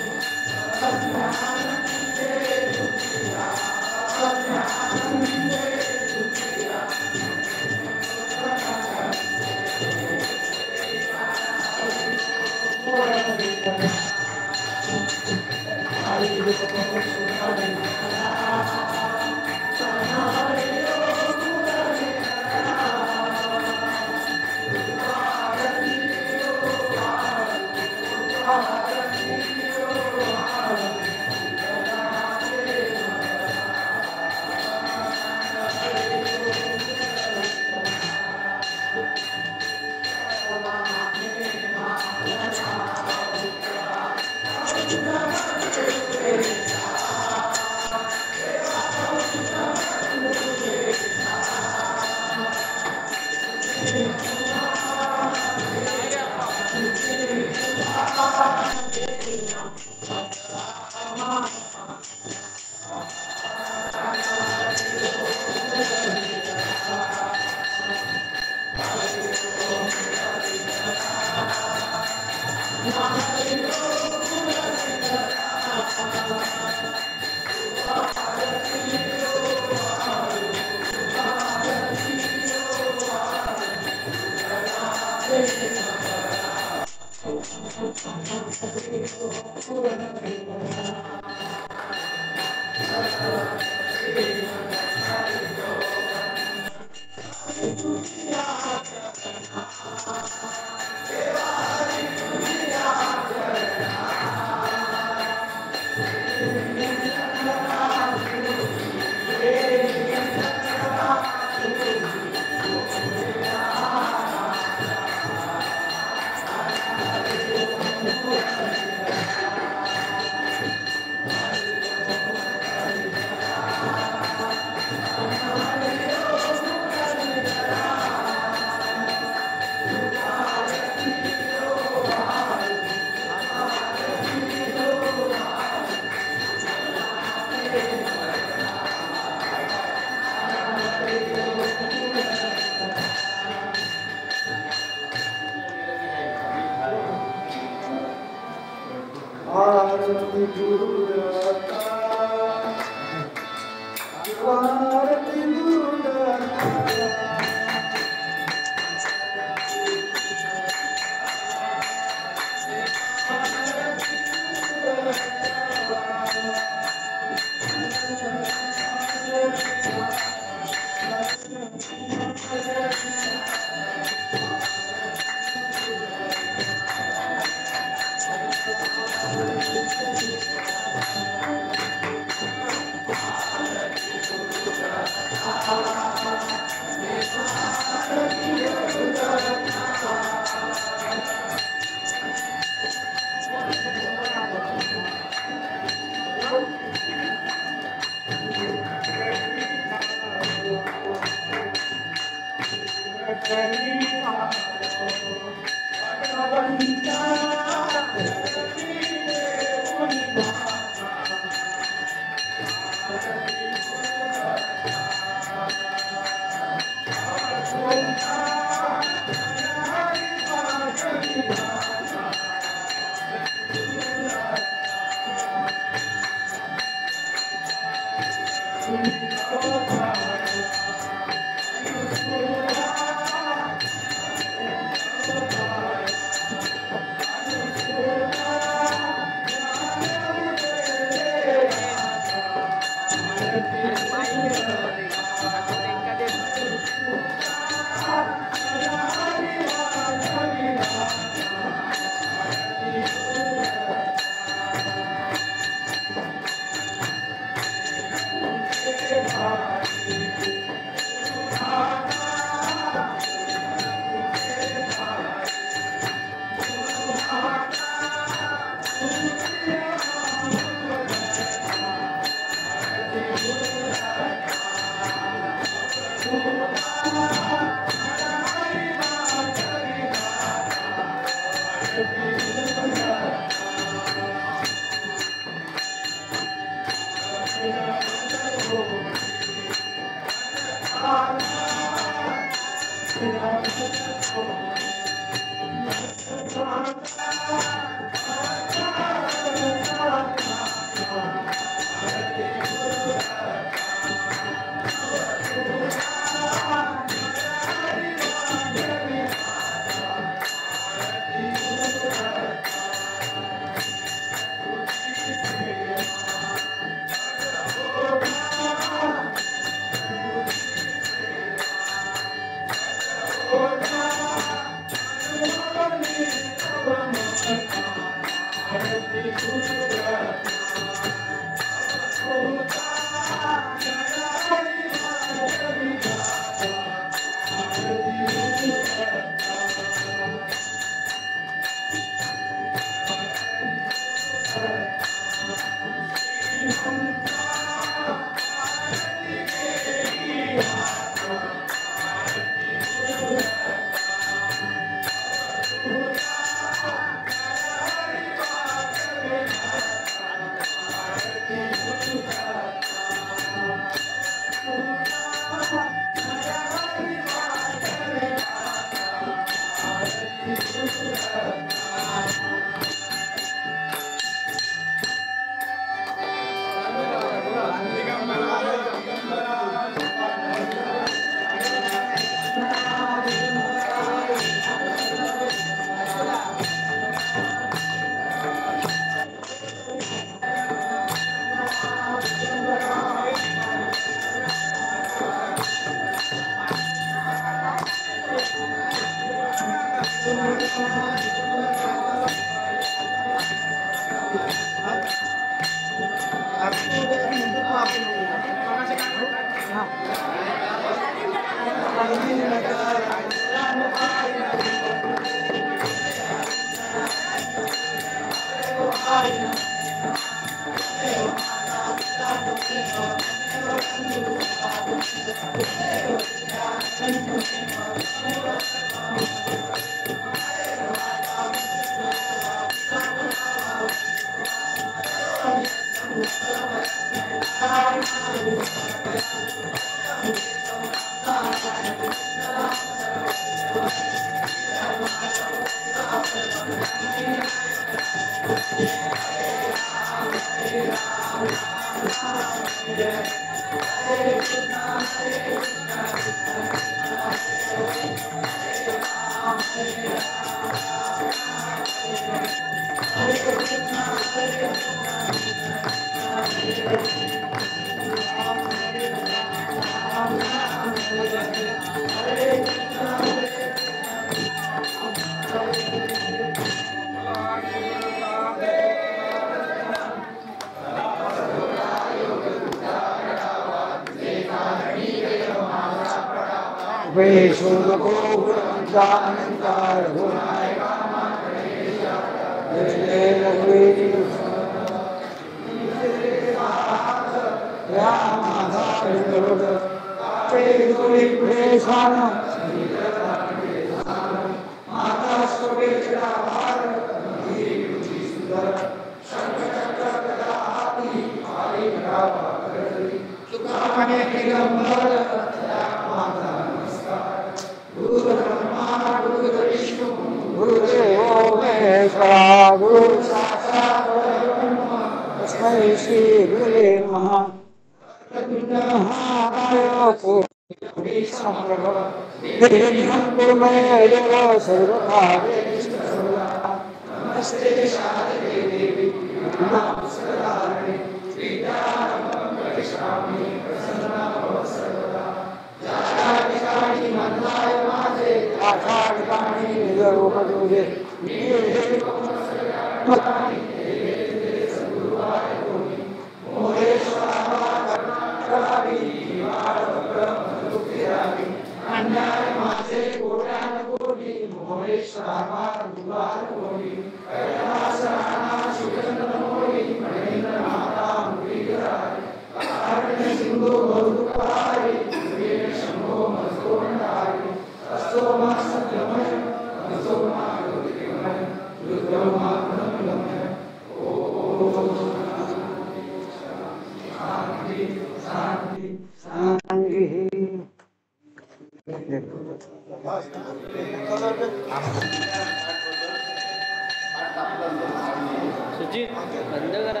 सुजित बंद करा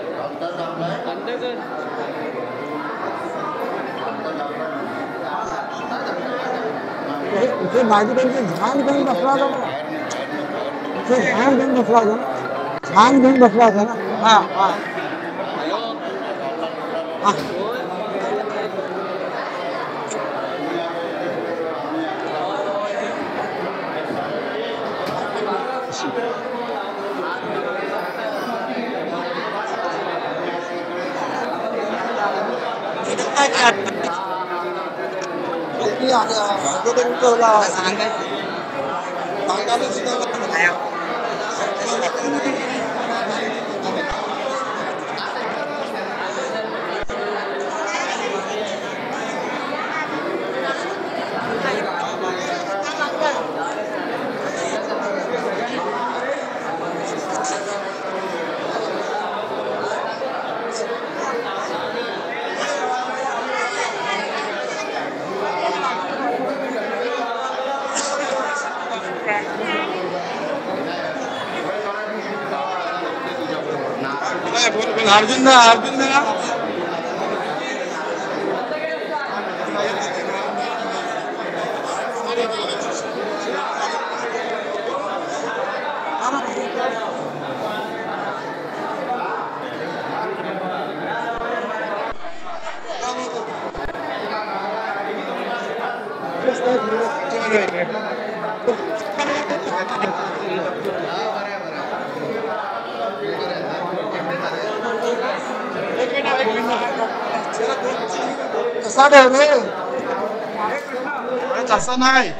बंद कर उसे बाजू करके ध्यान कहीं बसला था उसे ध्यान कहीं बसला था ध्यान कहीं बसला था ना हाँ हाँ हाँ अर्जुन कसा ठेवले तसं नाही